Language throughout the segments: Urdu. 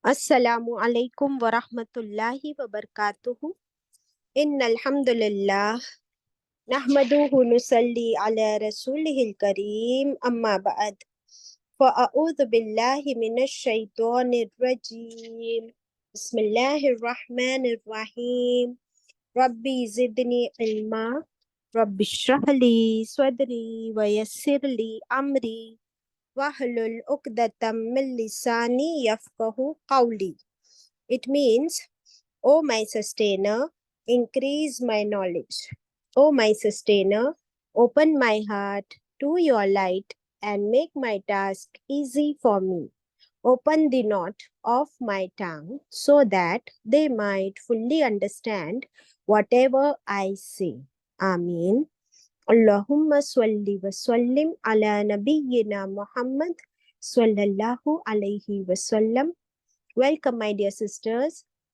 Assalamu alaikum wa rahmatullahi wa barakatuhu. Innal hamdulillah nahmaduhu nusalli ala rasulihil kareem amma ba'd. Fa a'udhu billahi minash shaitanir rajim. Bismillahir rahmanir rahim. Rabbi zidni ilma. Rabbi shrah li sadri wa yassir li amri. Wahlul uqdatam min lisani yafqahu qawli. It means, O my sustainer, increase my knowledge. O my sustainer, open my heart to your light and make my task easy for me. Open the knot of my tongue so that they might fully understand whatever I say. Ameen. Allahumma salli wa sallim ala nabiyyina Muhammad sallallahu alayhi wa sallam. Welcome my dear sisters.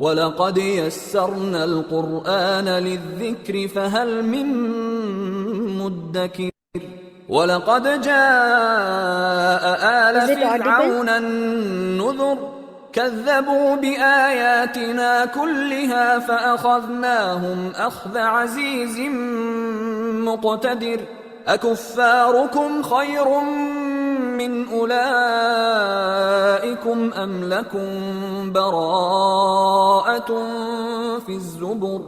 وَلَقَدْ يَسَّرْنَا الْقُرْآنَ لِلذِّكْرِ فَهَلْ مِن مُّدَّكِرٍ وَلَقَدْ جَاءَ آلَ فِرْعَوْنَ النُّذُرُ كَذَّبُوا بِآيَاتِنَا كُلِّهَا فَأَخَذْنَاهُمْ أَخْذَ عَزِيزٍ مُّقْتَدِرٍ أَكُفَّارُكُمْ خَيْرٌ من أولئكم أم لكم براءة في الزبر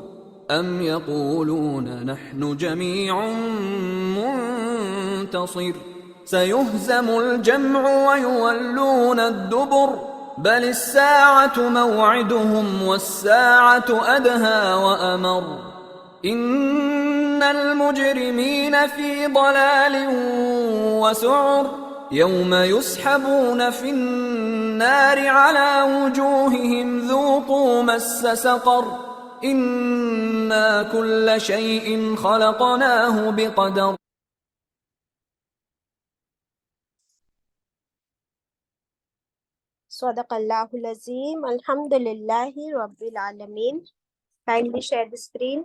أم يقولون نحن جميع منتصر سيهزم الجمع ويولون الدبر بل الساعة موعدهم والساعة أدهى وأمر إن المجرمين في ضلال وسعر يوم يسحبون في النار على وجوههم ذوقوا مس سقر إنا كل شيء خلقناه بقدر. Sadaqallahul Azim. Alhamdulillahi Rabbil Alameen. Kindly share the screen.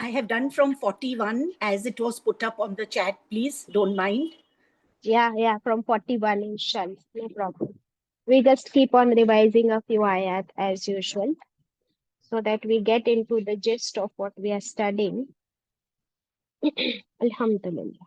I have done from 41 as it was put up on the chat. Please don't mind. Yeah, from 41 inshallah. No problem. We just keep on revising a few ayat as usual so that we get into the gist of what we are studying. Alhamdulillah.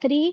3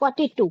42.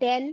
10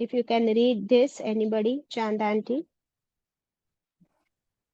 If you can read this, anybody? Chand aunty.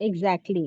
Exactly.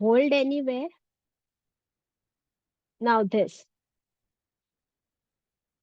hold anywhere? Now this.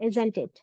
Isn't it?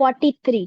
43.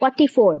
44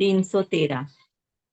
313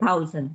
1000।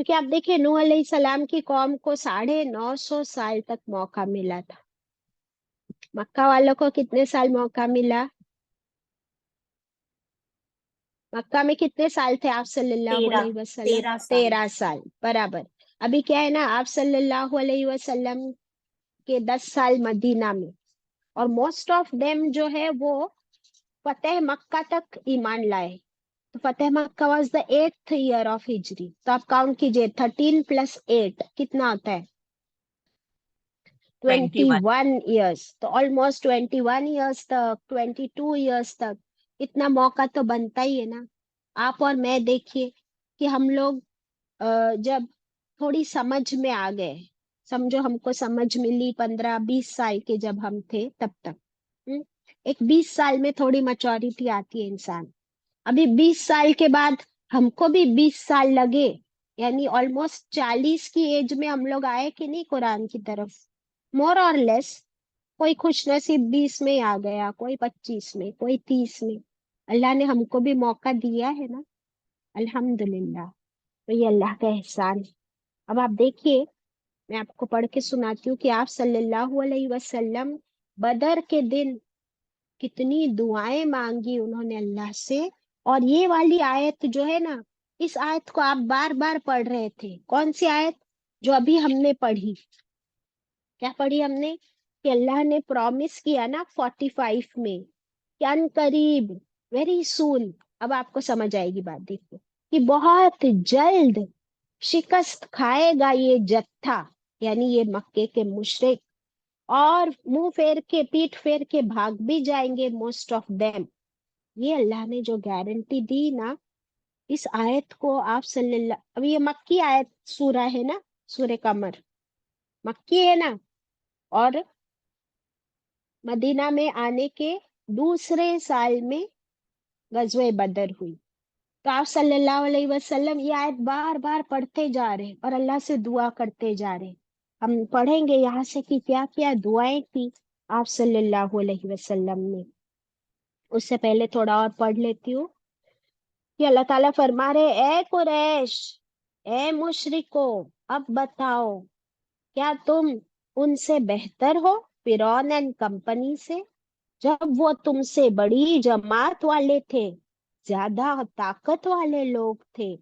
کیونکہ آپ دیکھیں نوح علیہ السلام کی قوم کو 950 سال تک موقع ملا تھا. مکہ والوں کو کتنے سال موقع ملا؟ مکہ میں کتنے سال تھے آپ صلی اللہ 13 علیہ وسلم؟ 13 سال 13 سال برابر. ابھی کیا ہے نا، آپ صلی اللہ علیہ وسلم کے 10 سال مدینہ میں، اور موسٹ آف دیم جو ہے وہ فتح مکہ تک ایمان لائے. تو فتح مکہ was the 8th year of ہجری. تو آپ کاؤنٹ کیجئے 13 + 8 کتنا ہوتا ہے؟ 21 ایئرس. تو آلموسٹ 21 ایئرس تک، 22 ایئرس تک اتنا موقع تو بنتا ہی ہے نا. آپ اور میں دیکھیے کہ ہم لوگ جب تھوڑی سمجھ میں آ گئے، سمجھو ہم کو سمجھ ملی 15-20 سال کے جب ہم تھے تب تک. ایک 20 سال میں تھوڑی میچورٹی آتی ہے انسان. ابھی 20 سال کے بعد ہم کو بھی 20 سال لگے، یعنی آلموسٹ 40 کی ایج میں ہم لوگ آئے کہ نہیں قرآن کی طرف، مور اور لیس. کوئی خوش نصیب 20 میں آ گیا، کوئی 25 میں، کوئی 30 میں. اللہ نے ہم کو بھی موقع دیا ہے نا، الحمدللہ. تو یہ اللہ کا احسان ہے. اب آپ دیکھیے، میں آپ کو پڑھ کے سناتی ہوں کہ آپ صلی اللہ علیہ وسلم بدر کے دن کتنی دعائیں مانگی انہوں نے اللہ سے. اور یہ والی آیت جو ہے نا، اس آیت کو آپ بار بار پڑھ رہے تھے. کون سی آیت؟ جو ابھی ہم نے پڑھی. کیا پڑھی ہم نے؟ کہ اللہ نے پرومس کیا نا 45 میں کہ ان قریب، ویری سون. اب آپ کو سمجھ آئے گی بات. دیکھو کہ بہت جلد شکست کھائے گا یہ جتھا، یعنی یہ مکے کے مشرک، اور منہ پھیر کے، پیٹ پھیر کے بھاگ بھی جائیں گے موسٹ آف دیم. یہ اللہ نے جو گارنٹی دی نا، اس آیت کو آپ صلی اللہ، اب یہ مکی آیت سورہ ہے نا، سورہ قمر مکی ہے نا، اور مدینہ میں آنے کے دوسرے سال میں غزوہ بدر ہوئی. تو آپ صلی اللہ علیہ وسلم یہ آیت بار بار پڑھتے جا رہے اور اللہ سے دعا کرتے جا رہے. ہم پڑھیں گے یہاں سے کہ کیا کیا دعائیں کی آپ صلی اللہ علیہ وسلم نے. اس سے پہلے تھوڑا اور پڑھ لیتی ہوں کہ اللہ تعالیٰ فرما رہے، اے قریش، اے مشرکو، اب بتاؤ کیا تم ان سے بہتر ہو، فرعون اینڈ کمپنی سے، جب وہ تم سے بڑی جماعت والے تھے، زیادہ طاقت والے لوگ تھے،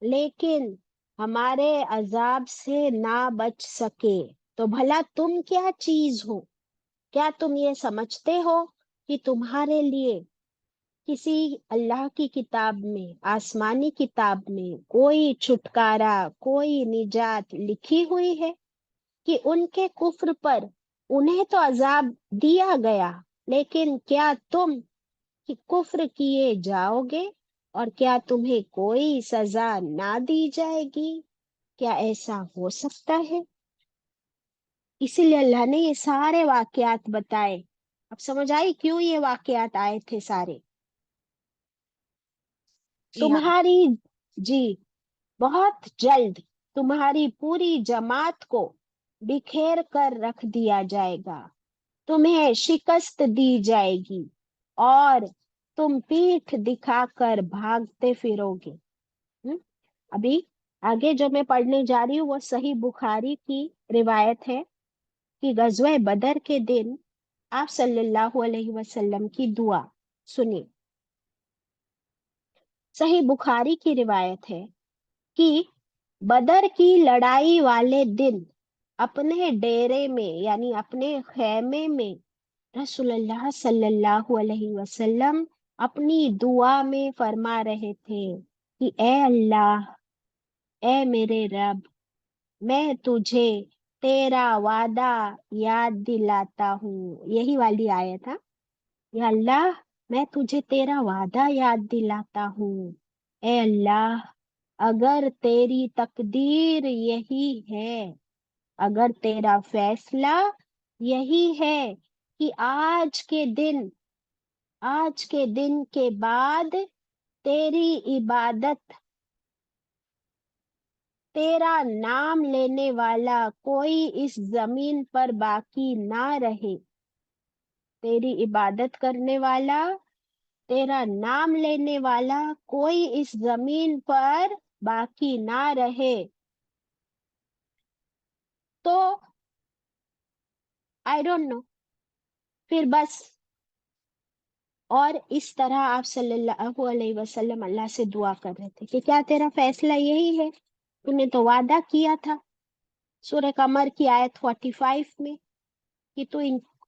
لیکن ہمارے عذاب سے نہ بچ سکے. تو بھلا تم کیا چیز ہو؟ کیا تم یہ سمجھتے ہو کہ تمہارے لیے کسی اللہ کی کتاب میں، آسمانی کتاب میں کوئی چھٹکارا، کوئی نجات لکھی ہوئی ہے کہ ان کے کفر پر انہیں تو عذاب دیا گیا، لیکن کیا تم کفر کیے جاؤ گے اور کیا تمہیں کوئی سزا نہ دی جائے گی؟ کیا ایسا ہو سکتا ہے؟ اسی لیے اللہ نے یہ سارے واقعات بتائے. اب سمجھ آئی کیوں یہ واقعات آئے تھے سارے؟ جی ہاں. تمہاری، جی، بہت جلد تمہاری پوری جماعت کو بکھیر کر رکھ دیا جائے گا، تمہیں شکست دی جائے گی اور تم پیٹھ دکھا کر بھاگتے پھرو گے. ابھی آگے جو میں پڑھنے جا رہی ہوں وہ صحیح بخاری کی روایت ہے کہ غزوہ بدر کے دن آپ صلی اللہ علیہ وسلم کی دعا سنی. صحیح بخاری کی روایت ہے کہ بدر کی لڑائی والے دن اپنے ڈیرے میں، یعنی اپنے خیمے میں، رسول اللہ صلی اللہ علیہ وسلم اپنی دعا میں فرما رہے تھے کہ اے اللہ، اے میرے رب، میں تجھے تیرا وعدہ یاد دلاتا ہوں. یہی والی آیت ہے، یا اللہ میں تجھے تیرا وعدہ یاد دلاتا ہوں. اے اللہ، اگر تیری تقدیر یہی ہے، اگر تیرا فیصلہ یہی ہے کہ آج کے دن کے بعد تیری عبادت، تیرا نام لینے والا کوئی اس زمین پر باقی نہ رہے، تیری عبادت کرنے والا، تیرا نام لینے والا کوئی اس زمین پر باقی نہ رہے تو آئی ڈونٹ نو، پھر بس. اور اس طرح آپ صلی اللہ علیہ وسلم اللہ سے دعا کر رہے تھے کہ کیا تیرا فیصلہ یہی ہے؟ تو نے تو وعدہ کیا تھا سورہ قمر کی آیت 45 میں کہ تو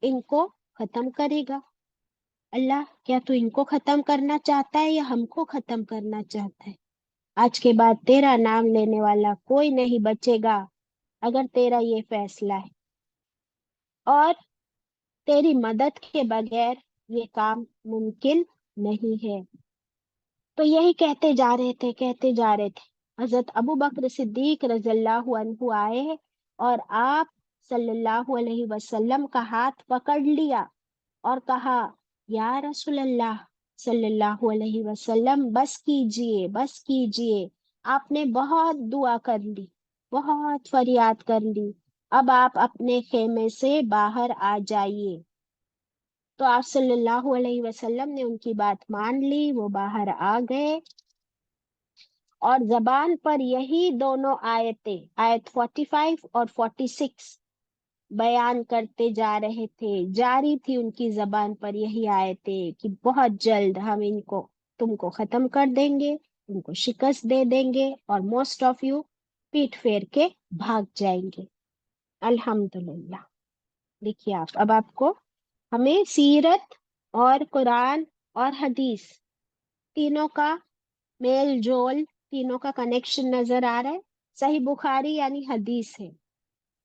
ان کو ختم کرے گا. اللہ کیا تو ان کو ختم کرنا چاہتا ہے یا ہم کو ختم کرنا چاہتا ہے؟ آج کے بعد تیرا نام لینے والا کوئی نہیں بچے گا اگر تیرا یہ فیصلہ ہے، اور تیری مدد کے بغیر یہ کام ممکن نہیں ہے. تو یہی کہتے جا رہے تھے. حضرت ابو بکر صدیق رضی اللہ عنہ آئے اور آپ صلی اللہ علیہ وسلم کا ہاتھ پکڑ لیا اور کہا یا رسول اللہ صلی اللہ علیہ وسلم بس کیجئے. آپ نے بہت دعا کر لی، بہت فریاد کر لی، اب آپ اپنے خیمے سے باہر آ جائیے. تو آپ صلی اللہ علیہ وسلم نے ان کی بات مان لی، وہ باہر آ گئے اور زبان پر یہی دونوں آیتیں، آیت 45 اور 46 بیان کرتے جا رہے تھے. جاری تھی ان کی زبان پر یہی آیتیں کہ بہت جلد ہم تم کو ختم کر دیں گے، تم کو شکست دے دیں گے اور موسٹ آف یو پیٹ پھیر کے بھاگ جائیں گے. الحمدللہ. دیکھیے اب آپ کو ہمیں سیرت اور قرآن اور حدیث تینوں کا میل جول، تینوں کا کنیکشن نظر آ رہا ہے. صحیح بخاری یعنی حدیث ہے،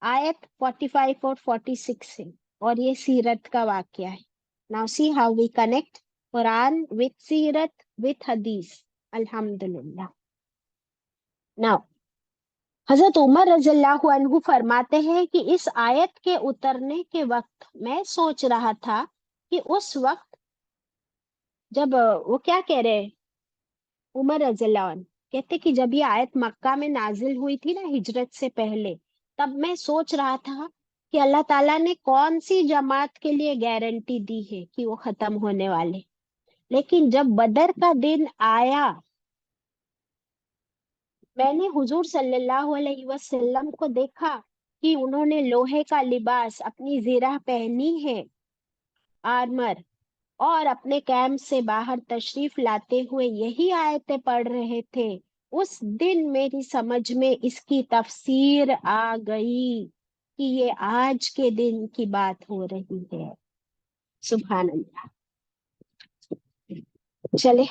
آیت 45 اور 46 ہے، اور یہ سیرت کا واقعہ ہے. Now see how we connect Quran with سیرت with حدیث. الحمدللہ. Now حضرت عمر رضی اللہ عنہ فرماتے ہیں کہ اس آیت کے اترنے کے وقت میں سوچ رہا تھا کہ اس وقت جب وہ کیا کہہ رہے، عمر رضی اللہ عنہ کہتے کہ جب یہ آیت مکہ میں نازل ہوئی تھی نا ہجرت سے پہلے، تب میں سوچ رہا تھا کہ اللہ تعالیٰ نے کون سی جماعت کے لیے گارنٹی دی ہے کہ وہ ختم ہونے والے. لیکن جب بدر کا دن آیا، میں نے حضور صلی اللہ علیہ وسلم کو دیکھا کہ انہوں نے لوہے کا لباس، اپنی زرہ پہنی ہے، آرمر، اور اپنے کیمپ سے باہر تشریف لاتے ہوئے یہی آیتیں پڑھ رہے تھے. اس دن میری سمجھ میں اس کی تفسیر آ گئی کہ یہ آج کے دن کی بات ہو رہی ہے. سبحان اللہ. چلے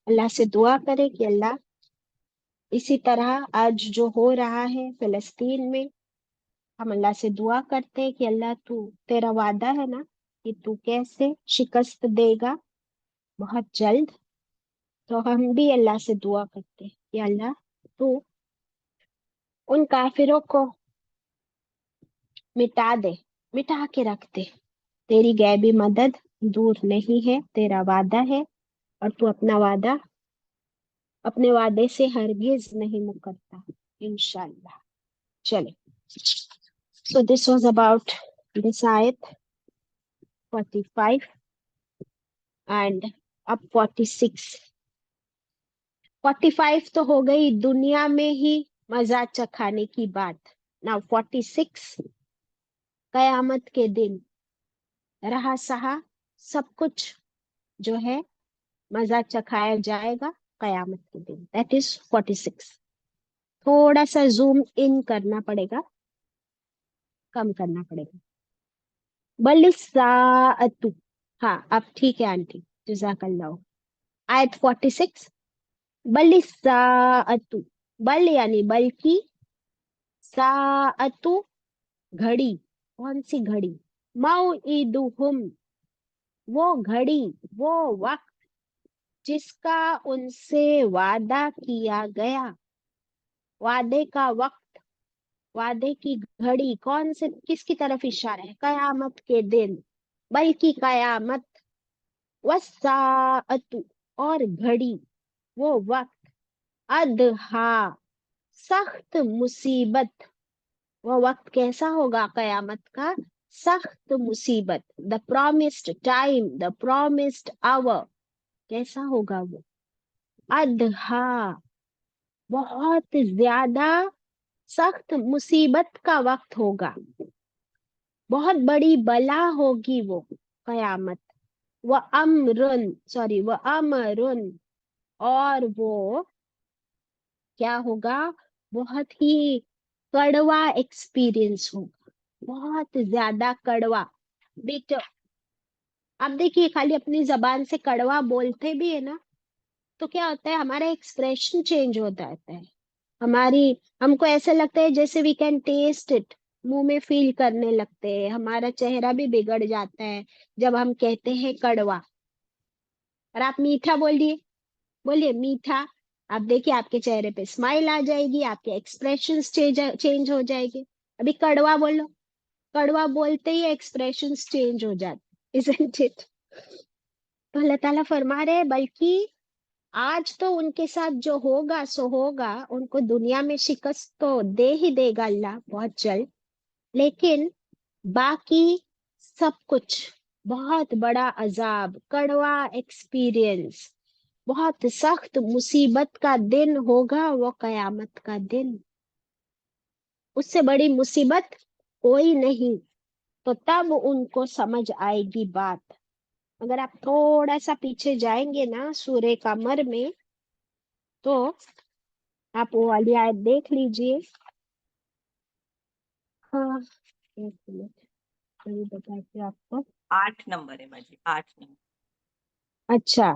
اللہ سے دعا کرے کہ اللہ اسی طرح آج جو ہو رہا ہے فلسطین میں، ہم اللہ سے دعا کرتے کہ اللہ تیرا وعدہ ہے نا کہ تو کیسے شکست دے گا بہت جلد. تو ہم بھی اللہ سے دعا کرتے کہ اللہ تو ان کافروں کو مٹا کے رکھ دے. تیری غیبی مدد دور نہیں ہے، تیرا وعدہ ہے اور تو اپنے وعدے سے ہرگز نہیں مکرتا انشاءاللہ. چلے. So this was about this ayat 45 and up 46. 45 تو ہو گئی دنیا میں ہی مزہ چکھانے کی بات. Now 46 قیامت کے دن رہا سہا سب کچھ جو ہے مزہ چکھایا جائے گا قیامت کے دن. That is 46. تھوڑا سا زوم ان کرنا پڑے گا، کم کرنا پڑے گا. بل الساعۃ، ہاں اب ٹھیک ہے آنٹی، جزاک اللہ. آیت 46 بل الساعۃ، بل یعنی بلکہ، ساعۃ گھڑی، کون سی گھڑی، موعدہم وہ گھڑی، وہ وقت جس کا ان سے وعدہ کیا گیا. وعدے کا وقت، وعدے کی گھڑی کون سے، کس کی طرف اشارہ ہے؟ قیامت کے دن، بلکہ قیامت. والساعۃ اور گھڑی، وہ وقت، ادہا سخت مصیبت. وہ وقت کیسا ہوگا قیامت کا؟ سخت مصیبت. دا پرومسڈ ٹائم، دا پرومسڈ آور کیسا ہوگا وہ؟ ادہا بہت زیادہ سخت مصیبت کا وقت ہوگا، بہت بڑی بلا ہوگی وہ قیامت. وَأَمْرٌ اور وہ کیا ہوگا، بہت ہی کڑوا ایکسپیرئنس ہوگا، بہت زیادہ کڑوا. بیٹا اب دیکھیے خالی اپنی زبان سے کڑوا بولتے بھی ہے نا تو کیا ہوتا ہے، ہمارا ایکسپریشن چینج ہو جاتا ہے، ہم کو ایسا لگتا ہے جیسے وی کین ٹیسٹ اٹ، منہ میں فیل کرنے لگتے ہیں، ہمارا چہرہ بھی بگڑ جاتا ہے جب ہم کہتے ہیں کڑوا. اور آپ میٹھا بولیے میٹھا، آپ دیکھیے آپ کے چہرے پہ اسمائل آ جائے گی، آپ کے ایکسپریشن چینج ہو جائے گے. ابھی کڑوا بولو، کڑوا بولتے ہی ایکسپریشن چینج ہو جاتے، isn't it؟ تو اللہ تعالیٰ فرما رہے بلکہ آج تو ان کے ساتھ جو ہوگا سو ہوگا، ان کو دنیا میں شکست تو دے ہی دے گا اللہ بہت جلد، لیکن باقی سب کچھ بہت بڑا عذاب، کڑوا ایکسپیرئنس، بہت سخت مصیبت کا دن ہوگا وہ قیامت کا دن. اس سے بڑی مصیبت کوئی نہیں. تو تب ان کو سمجھ آئے گی بات. اگر آپ تھوڑا سا پیچھے جائیں گے نا سورہ قمر میں تو آپ وہ والی آیت دیکھ لیجئے. ہاں ایک منٹ میں بتاتی ہوں آپ کو. 8 نمبر ہے باجی، 8 نمبر. اچھا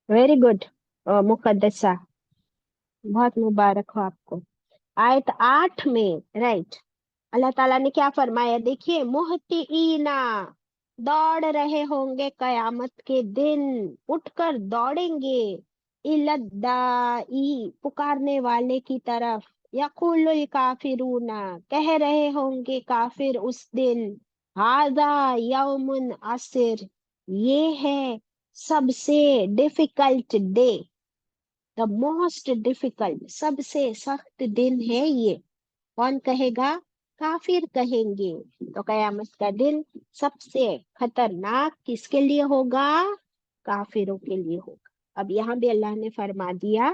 ویری گڈ مقدسہ، بہت مبارک ہو آپ کو. آیت 8 میں رائٹ اللہ تعالیٰ نے کیا فرمایا، دیکھیے مہطعینا، دوڑ رہے ہوں گے قیامت کے دن، اٹھ کر دوڑیں گے، الدائی پکارنے والے کی طرف، یقول الکافرون کہہ رہے ہوں گے کافر اس دن، ھذا یوم عسر، یہ ہے سب سے difficult day, the most difficult, سب سے سخت دن ہے یہ. کون کہے گا، کافر کہیں گے. تو قیامت کا دن سب سے خطرناک کس کے لیے ہوگا، کافروں کے لیے ہوگا. اب یہاں بھی اللہ نے فرما دیا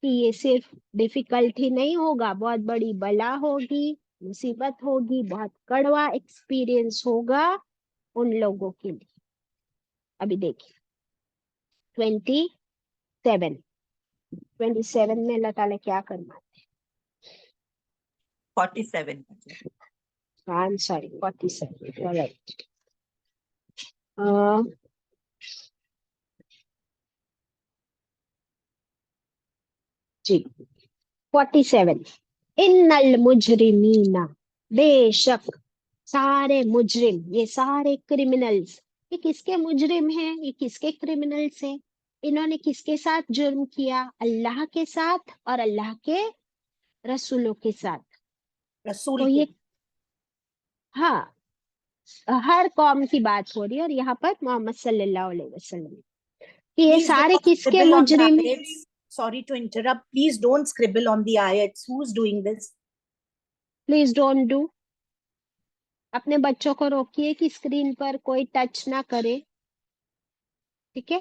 کہ یہ صرف ڈیفیکلٹ ہی نہیں ہوگا، بہت بڑی بلا ہوگی، مصیبت ہوگی، بہت کڑوا ایکسپیرئنس ہوگا ان لوگوں کے لیے. ابھی دیکھیے 27 میں اللہ تعالیٰ کیا کرنا، 47. Sorry 47 right. جی 47 ان المجرمین، بے شک سارے مجرم، یہ سارے کرمنلز، یہ کس کے مجرم ہیں، یہ کس کے کرمنلز ہیں، انہوں نے کس کے ساتھ جرم کیا، اللہ کے ساتھ اور اللہ کے رسولوں کے ساتھ. رسول تو کے یہ ہاں ہر قوم کی بات ہو رہی ہے، اور یہاں پر محمد صلی اللہ علیہ وسلم کہ یہ Please سارے don't کس کے scribble on the مجرم ہیں. ayats. Sorry to interrupt. Please don't scribble on the ayats. Who's doing this? Please don't do. اپنے بچوں کو روکیے کہ اسکرین پر کوئی ٹچ نہ کرے، ٹھیک ہے.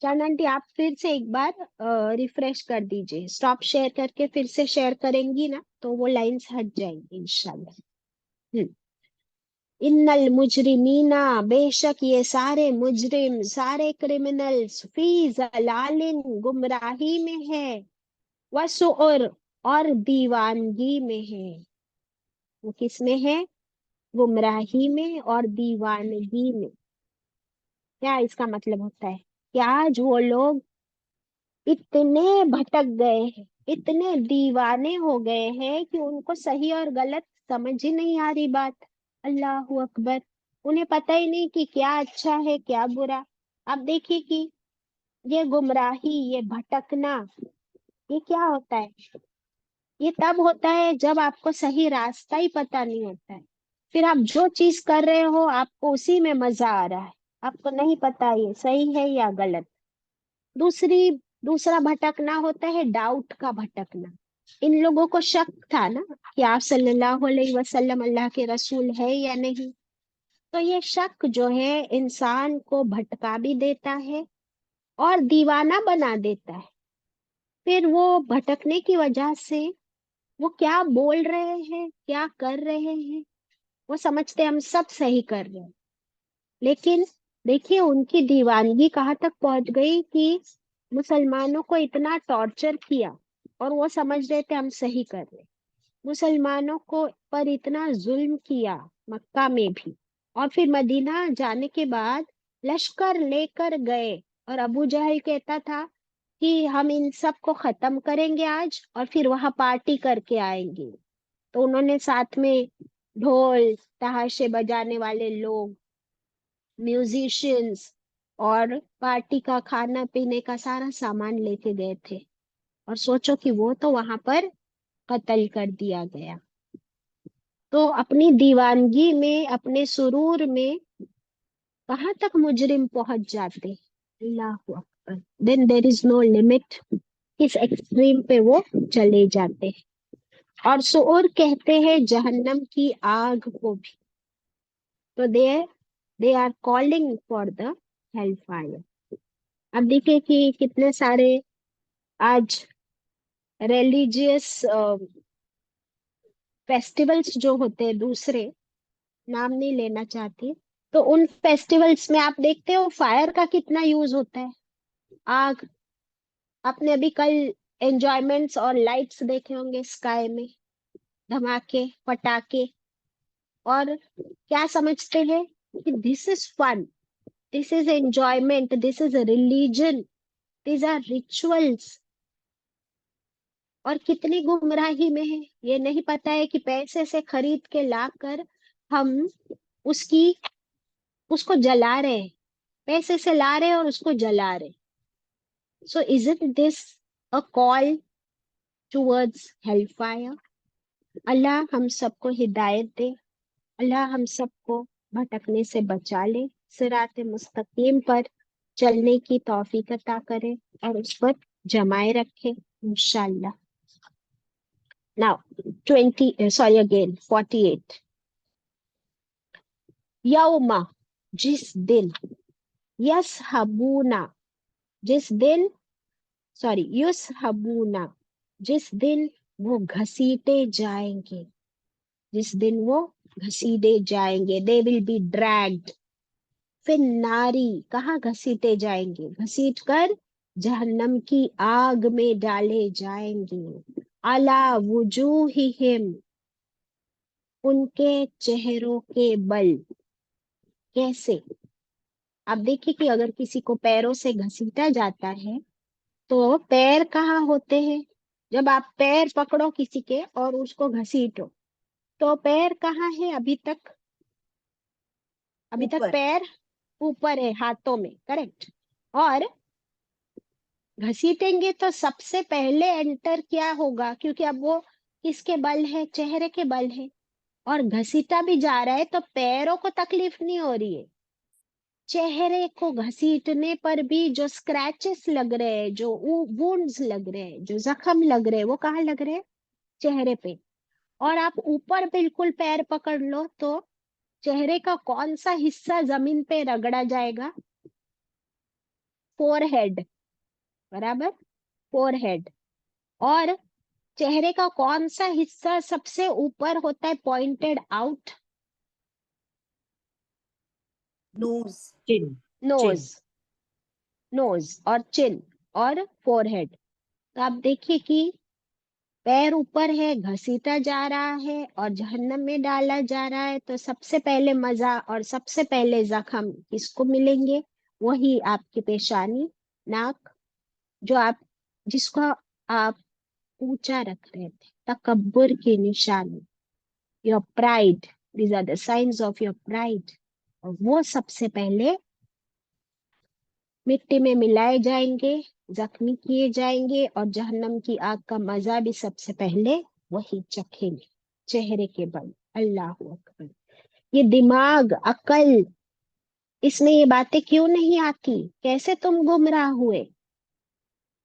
چاند آنٹی آپ پھر سے ایک بار ریفریش کر دیجئے، اسٹاپ شیئر کر کے پھر سے شیئر کریں گی نا تو وہ لائنز ہٹ جائیں گی انشاءاللہ. ان المجرمین، بے شک یہ سارے مجرم، سارے کرمنلز، فی ضلال گمراہی میں ہے، وسعر اور دیوانگی میں ہے. وہ کس میں ہے، گمراہی میں اور دیوانگی میں. کیا اس کا مطلب ہوتا ہے کہ آج وہ لوگ اتنے بھٹک گئے ہیں، اتنے دیوانے ہو گئے ہیں کہ ان کو صحیح اور غلط سمجھ ہی نہیں آ رہی بات. اللہ اکبر، انہیں پتہ ہی نہیں کہ کیا اچھا ہے کیا برا. اب دیکھیے کہ یہ گمراہی، یہ بھٹکنا، یہ کیا ہوتا ہے، یہ تب ہوتا ہے جب آپ کو صحیح راستہ ہی پتہ نہیں ہوتا ہے، پھر آپ جو چیز کر رہے ہو آپ کو اسی میں مزہ آ رہا ہے، آپ کو نہیں پتا یہ صحیح ہے یا غلط. دوسرا بھٹکنا ہوتا ہے ڈاؤٹ کا بھٹکنا. ان لوگوں کو شک تھا نا کہ آپ صلی اللہ علیہ وسلم اللہ کے رسول ہے یا نہیں، تو یہ شک جو ہے انسان کو بھٹکا بھی دیتا ہے اور دیوانہ بنا دیتا ہے. پھر وہ بھٹکنے کی وجہ سے وہ کیا بول رہے ہیں کیا کر رہے ہیں وہ سمجھتے ہم سب صحیح کر رہے ہیں، لیکن دیکھیے ان کی دیوانگی کہاں تک پہنچ گئی کہ مسلمانوں کو اتنا ٹارچر کیا اور وہ سمجھ رہے تھے ہم صحیح کر رہے. مسلمانوں کو پر اتنا ظلم کیا مکہ میں بھی، اور پھر مدینہ جانے کے بعد لشکر لے کر گئے، اور ابو جہل کہتا تھا کہ ہم ان سب کو ختم کریں گے آج اور پھر وہاں پارٹی کر کے آئیں گے. تو انہوں نے ساتھ میں ڈھول تاشے بجانے والے لوگ، میوزیشینز اور پارٹی کا کھانا پینے کا سارا سامان لے کے گئے تھے، اور سوچو کہ وہ تو وہاں پر قتل کر دیا گیا. تو اپنی دیوانگی میں اپنے سرور میں کہاں تک مجرم پہنچ جاتے. اللہ اکبر. دین دیر از نو لمٹ. اس ایکسٹریم پہ وہ چلے جاتے ہیں. اور سعور کہتے ہیں جہنم کی آگ کو بھی. تو they are calling for the hellfire. اب دیکھیں کہ کتنے سارے آج ریلیجیس فیسٹیولز جو ہوتے ہیں، دوسرے نام نہیں لینا چاہتی، تو ان فیسٹیولز میں آپ دیکھتے ہو فائر کا کتنا یوز ہوتا ہے، آگ. آپ نے ابھی کل انجوائمنٹس اور لائٹس دیکھے ہوں گے اسکائی میں، دھماکے پٹاخے، اور کیا سمجھتے ہیں کہ this is fun, this is enjoyment, this is a religion, these are ridiculous. اور کتنی گمراہی میں ہے، یہ نہیں پتا ہے کہ پیسے سے خرید کے لا کر ہم اس کو جلا رہے ہیں، پیسے سے لا رہے اور اس کو جلا رہے. سو isn't this a call towards hellfire? اللہ ہم سب کو ہدایت دے، اللہ ہم سب کو بھٹکنے سے بچا لے، صراط مستقیم پر چلنے کی توفیق عطا کرے اور اس پر جمائے رکھے انشاءاللہ. Now 48. یوم، جس دن، یسحبونا، جس دن، یسحبونا، جس دن وہ گھسیٹے جائیں گے، جس دن وہ گھسیٹے جائیں گے. they will be dragged فی الناری. کہاں گھسیٹے جائیں گے؟ گھسیٹ کر جہنم کی آگ میں ڈالے جائیں گے. علی وجوہہم، ان کے چہروں کے بل. کیسے؟ آپ دیکھیں کہ اگر کسی کو پیروں سے گھسیٹا جاتا ہے تو پیر کہاں ہوتے ہیں؟ جب آپ پیر پکڑو کسی کے اور اس کو گھسیٹو تو پیر کہاں ہے؟ ابھی تک اوپر پیر اوپر ہے ہاتھوں میں، کریکٹ. اور گھسیٹیں گے تو سب سے پہلے انٹر کیا ہوگا؟ کیونکہ اب وہ کس کے بل ہے؟ چہرے کے بل ہے، اور گھسیٹا بھی جا رہا ہے تو پیروں کو تکلیف نہیں ہو رہی ہے. چہرے کو گھسیٹنے پر بھی جو اسکریچز لگ رہے ہیں، جو وونڈز لگ رہے ہیں، جو زخم لگ رہے ہیں، وہ کہاں لگ رہے ہیں؟ چہرے پہ. اور آپ اوپر بالکل پیر پکڑ لو تو چہرے کا کون سا حصہ زمین پہ رگڑا جائے گا؟ فور ہیڈ، برابر، فور ہیڈ. اور چہرے کا کون سا حصہ سب سے اوپر ہوتا ہے پوائنٹڈ آؤٹ؟ نوز، نوز، نوز اور چن اور فور ہیڈ. تو آپ دیکھیے کہ پیر اوپر ہے، گھسیٹا جا رہا ہے اور جہنم میں ڈالا جا رہا ہے، تو سب سے پہلے مزہ اور سب سے پہلے زخم کس کو ملیں گے؟ وہی آپ کی پیشانی، ناک، جس کو آپ اونچا رکھ رہے تھے، تکبر کی نشانی، your pride, these are the signs of your pride. اور وہ سب سے پہلے مٹی میں ملائے جائیں گے، زخمی کیے جائیں گے، اور جہنم کی آگ کا مزہ بھی سب سے پہلے وہی چکھیں گے، چہرے کے بل. اللہ اکبر. یہ دماغ، عقل، اس میں یہ باتیں کیوں نہیں آتی؟ کیسے تم گمراہ ہوئے؟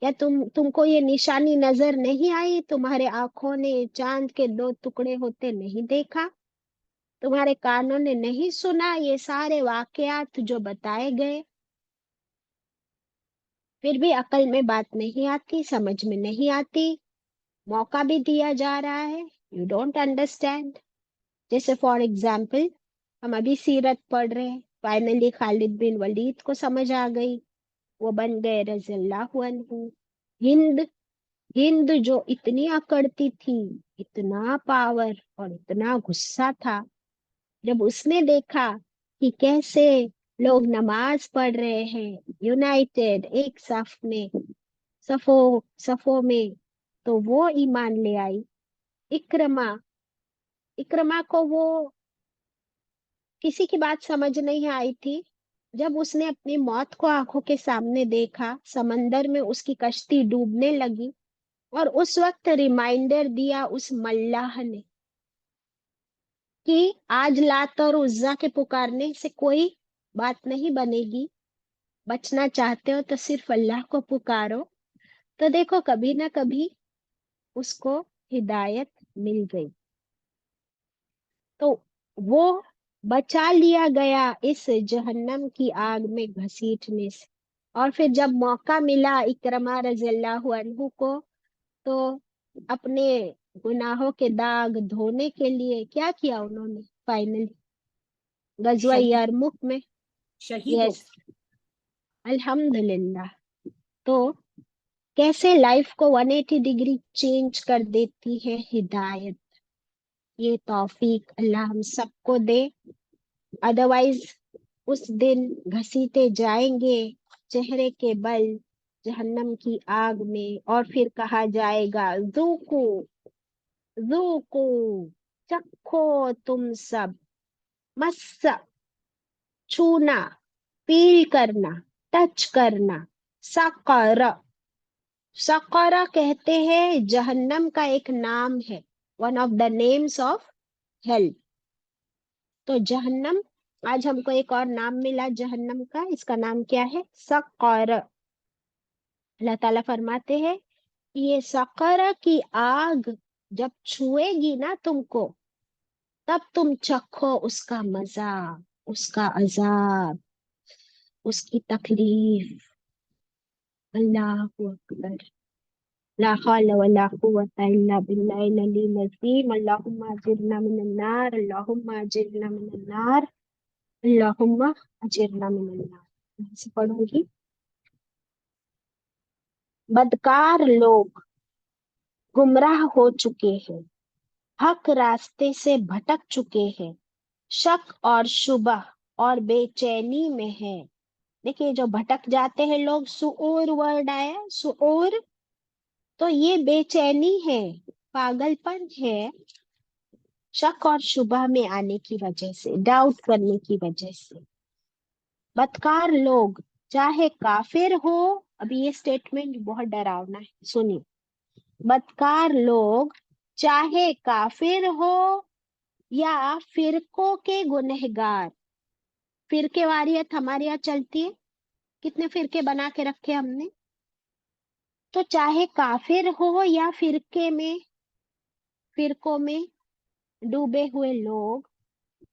کیا تم کو یہ نشانی نظر نہیں آئی؟ تمہارے آنکھوں نے چاند کے 2 ٹکڑے ہوتے نہیں دیکھا؟ تمہارے کانوں نے نہیں سنا یہ سارے واقعات جو بتائے گئے؟ پھر بھی عقل میں بات نہیں آتی، سمجھ میں نہیں آتی، موقع بھی دیا جا رہا ہے، یو ڈونٹ انڈرسٹینڈ. جیسے فار ایگزامپل ہم ابھی سیرت پڑھ رہے ہیں، فائنلی خالد بن ولید کو سمجھ آ گئی، وہ بن گئے رضی اللہ عنہ. ہند ہند جو اتنی اکڑتی تھی، اتنا پاور اور اتنا غصہ تھا، جب اس نے دیکھا کہ کیسے لوگ نماز پڑھ رہے ہیں یونائٹیڈ ایک صف میں، صفوں میں، تو وہ ایمان لے آئی. اکرما کو وہ کسی کی بات سمجھ نہیں آئی تھی. جب اس نے اپنی موت کو آنکھوں کے سامنے دیکھا، سمندر میں اس کی کشتی ڈوبنے لگی، اور اس وقت ریمائنڈر دیا اس ملاح نے کہ آج لات اور عزا کے پکارنے سے کوئی بات نہیں بنے گی، بچنا چاہتے ہو تو صرف اللہ کو پکارو. تو دیکھو کبھی نہ کبھی اس کو ہدایت مل گئی، تو وہ بچا لیا گیا اس جہنم کی آگ میں گھسیٹنے سے. اور پھر جب موقع ملا اکرمہ رضی اللہ عنہ کو، تو اپنے گناہوں کے داغ دھونے کے لیے کیا کیا انہوں نے؟ فائنلی غزوہ شہید یرمک میں، شہید ہو یس، الحمدللہ. تو کیسے لائف کو 180 ڈگری چینج کر دیتی ہے ہدایت. یہ توفیق اللہ ہم سب کو دے، ادروائز اس دن گھسیٹے جائیں گے چہرے کے بل جہنم کی آگ میں، اور پھر کہا جائے گا ذوقو ذوقو، چکھو تم سب، مس، چھونا، فیل کرنا، ٹچ کرنا. سقر، سقرا کہتے ہیں جہنم کا ایک نام ہے، one of the names of hell. تو جہنم، آج ہم کو ایک اور نام ملا جہنم کا، اس کا نام کیا ہے؟ سقر. اللہ تعالیٰ فرماتے ہیں کہ یہ سقر کی آگ جب چھوئے گی نا تم کو، تب تم چکھو اس کا مزہ، اس کا عذاب، اس کی تکلیف. اللہ اکبر، لا حول ولا قوة الا بالله العلی العظیم. اللہم اجرنا من النار، اللہم اجرنا من النار، اللہم اجرنا من النار. یہاں سے پڑھوں گی. بدکار لوگ گمراہ ہو چکے ہیں، حق راستے سے بھٹک چکے ہیں، شک اور شبہ اور بے چینی میں ہے. دیکھیے جو بھٹک جاتے ہیں لوگ، سعور ورڈ آیا، سعور، تو یہ بے چینی ہے، پاگل پن ہے، شک اور شبہ میں آنے کی وجہ سے، ڈاؤٹ کرنے کی وجہ سے. بدکار لوگ چاہے کافر ہو، ابھی یہ سٹیٹمنٹ بہت ڈراؤنا ہے، سنیے. بدکار لوگ چاہے کافر ہو یا فرقوں کے گنہگار. فرقے واریت ہمارے یہاں چلتی ہے، کتنے فرقے بنا کے رکھے ہم نے. تو چاہے کافر ہو یا فرقوں میں ڈوبے ہوئے لوگ،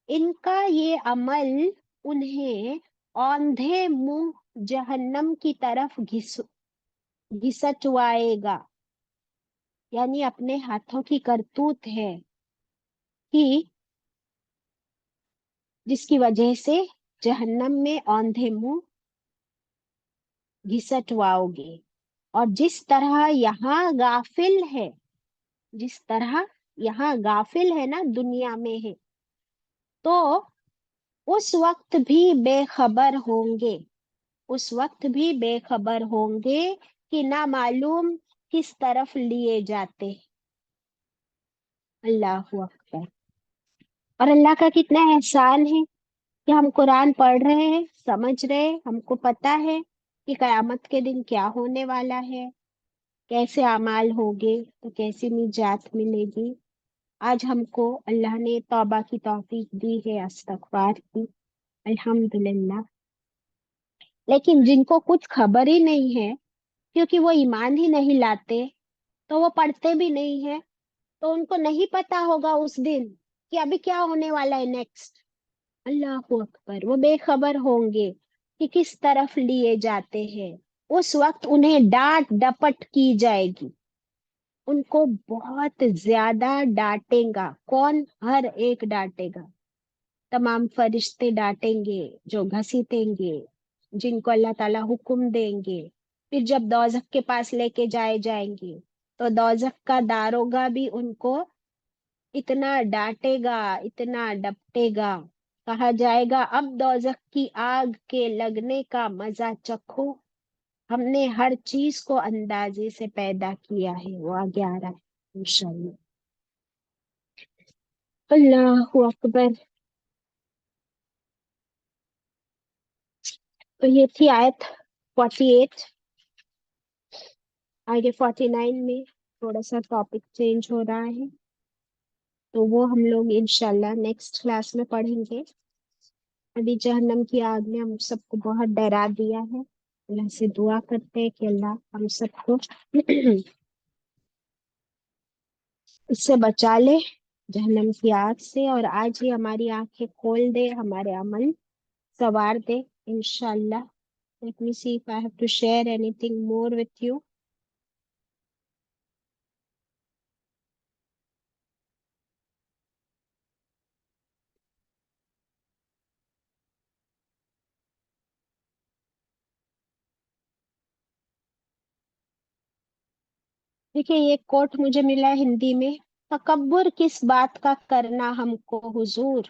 ان کا یہ عمل انہیں اوندھے منہ جہنم کی طرف گھسٹوائے گا. یعنی اپنے ہاتھوں کی کرتوت ہے کہ جس کی وجہ سے جہنم میں اوندھے منہ گھسٹواؤ گے. اور جس طرح یہاں غافل ہے نا، دنیا میں ہے، تو اس وقت بھی بے خبر ہوں گے کہ نہ معلوم کس طرف لیے جاتے. اللہ اکبر. اور اللہ کا کتنا احسان ہے کہ ہم قرآن پڑھ رہے ہیں، سمجھ رہے، ہم کو پتا ہے کہ قیامت کے دن کیا ہونے والا ہے، کیسے اعمال ہوگے تو کیسی نجات ملے گی. آج ہم کو اللہ نے توبہ کی توفیق دی ہے، استغفار کی، الحمدللہ. لیکن جن کو کچھ خبر ہی نہیں ہے، کیونکہ وہ ایمان ہی نہیں لاتے، تو وہ پڑھتے بھی نہیں ہے، تو ان کو نہیں پتا ہوگا اس دن کہ ابھی کیا ہونے والا ہے نیکسٹ. اللہ اکبر. وہ بے خبر ہوں گے کہ کس طرف لیے جاتے ہیں. اس وقت انہیں ڈانٹ ڈپٹ کی جائے گی، ان کو بہت زیادہ ڈانٹے گا۔ کون؟ ہر ایک ڈانٹے گا، تمام فرشتے ڈانٹیں گے جو گھسیٹیں گے، جن کو اللہ تعالیٰ حکم دیں گے۔ پھر جب دوزخ کے پاس لے کے جائے جائیں گے تو دوزخ کا داروغہ بھی ان کو اتنا ڈانٹے گا، اتنا ڈپٹے گا، کہا جائے گا اب دوزخ کی آگ کے لگنے کا مزہ چکھو، ہم نے ہر چیز کو اندازے سے پیدا کیا ہے۔ وہ آگے آ رہا ہے انشاءاللہ۔ اللہ اکبر۔ تو یہ تھی آیت 48۔ آگے 49 میں تھوڑا سا ٹاپک چینج ہو رہا ہے، تو وہ ہم لوگ انشاءاللہ نیکسٹ کلاس میں پڑھیں گے۔ ابھی جہنم کی آگ نے ہم سب کو بہت ڈرا دیا ہے، اللہ سے دعا کرتے ہیں کہ اللہ ہم سب کو اس سے بچا لے، جہنم کی آگ سے، اور آج ہی ہماری آنکھیں کھول دے، ہمارے عمل سوار دے انشاءاللہ۔ Let me see if I have to share anything more with you. دیکھیے یہ کوٹ مجھے ملا ہے ہندی میں، تکبر کس بات کا کرنا ہم کو حضور،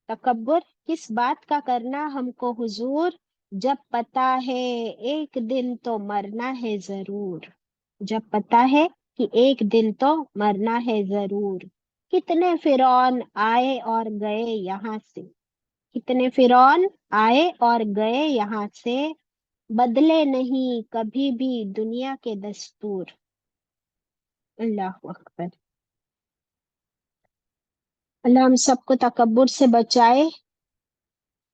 تکبر کس بات کا کرنا ہم کو حضور، جب پتا ہے ایک دن تو مرنا ہے ضرور، جب پتا ہے کہ ایک دن تو مرنا ہے ضرور۔ کتنے فرعون آئے اور گئے یہاں سے، کتنے فرعون آئے اور گئے یہاں سے، بدلے نہیں کبھی بھی دنیا کے دستور۔ اللہ اکبر۔ اللہ ہم سب کو تکبر سے بچائے،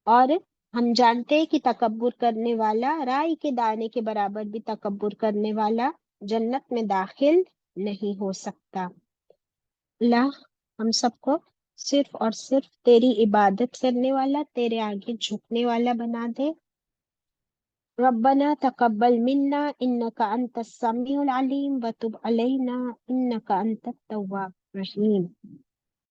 اور ہم جانتے ہیں کہ تکبر کرنے والا، رائی کے دانے کے برابر بھی تکبر کرنے والا جنت میں داخل نہیں ہو سکتا۔ اللہ ہم سب کو صرف اور صرف تیری عبادت کرنے والا، تیرے آگے جھکنے والا بنا دے۔ ربنا تقبل منا انك انت السميع العليم وتب علينا انك انت التواب الرحيم۔